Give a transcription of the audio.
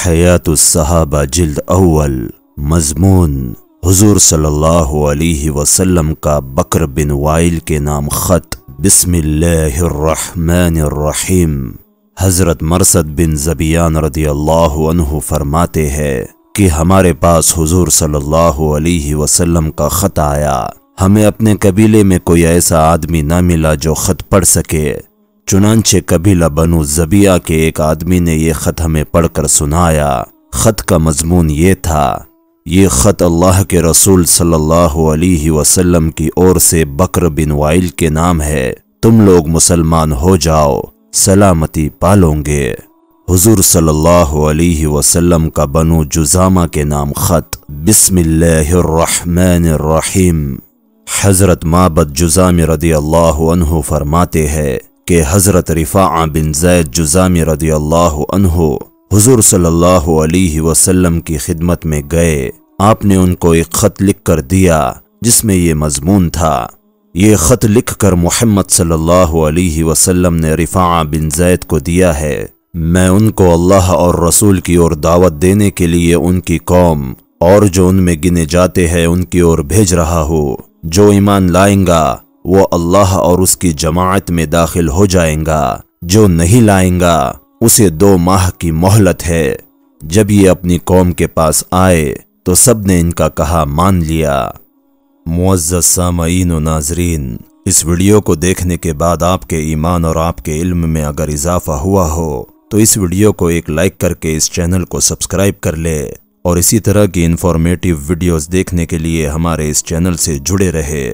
حیات الصحابہ جلد اول۔ مضمون: حضور صلی اللہ علیہ وسلم کا بکر بن وائل کے نام خط۔ بسم اللہ الرحمن الرحیم۔ حضرت مرثد بن ذبیان رضی اللہ عنہ فرماتے ہیں کہ ہمارے پاس حضور صلی اللہ علیہ وسلم کا خط آیا۔ ہمیں اپنے قبیلے میں کوئی ایسا آدمی نہ ملا جو خط پڑھ سکے، چنانچہ قبیلہ بنو ذبیہ کے ایک آدمی نے یہ خط ہمیں پڑھ کر سنایا۔ خط کا مضمون یہ تھا: یہ خط اللہ کے رسول صلی اللہ علیہ وسلم کی اور سے بکر بن وائل کے نام ہے، تم لوگ مسلمان ہو جاؤ، سلامتی پالو گے۔ حضور صلی اللہ علیہ وسلم کا بنو جزامہ کے نام خط۔ بسم اللہ الرحمن الرحیم۔ حضرت معبد جزامی رضی اللہ عنہ فرماتے ہیں کہ حضرت رفاعہ بن زید جزامی رضی اللہ عنہ حضور صلی اللہ علیہ وسلم کی خدمت میں گئے۔ آپ نے ان کو ایک خط لکھ کر دیا جس میں یہ مضمون تھا: یہ خط لکھ کر محمد صلی اللہ علیہ وسلم نے رفاعہ بن زید کو دیا ہے، میں ان کو اللہ اور رسول کی اور دعوت دینے کے لیے ان کی قوم اور جو ان میں گنے جاتے ہیں ان کی اور بھیج رہا ہوں۔ جو ایمان لائیں گا وہ اللہ اور اس کی جماعت میں داخل ہو جائیں گا، جو نہیں لائیں گا اسے 2 ماہ کی مہلت ہے۔ جب یہ اپنی قوم کے پاس آئے تو سب نے ان کا کہا مان لیا۔ معزز سامعین و ناظرین، اس ویڈیو کو دیکھنے کے بعد آپ کے ایمان اور آپ کے علم میں اگر اضافہ ہوا ہو تو اس ویڈیو کو ایک لائک کر کے اس چینل کو سبسکرائب کر لے اور اسی طرح کی انفارمیٹیو ویڈیوز دیکھنے کے لیے ہمارے اس چینل سے جڑے رہے۔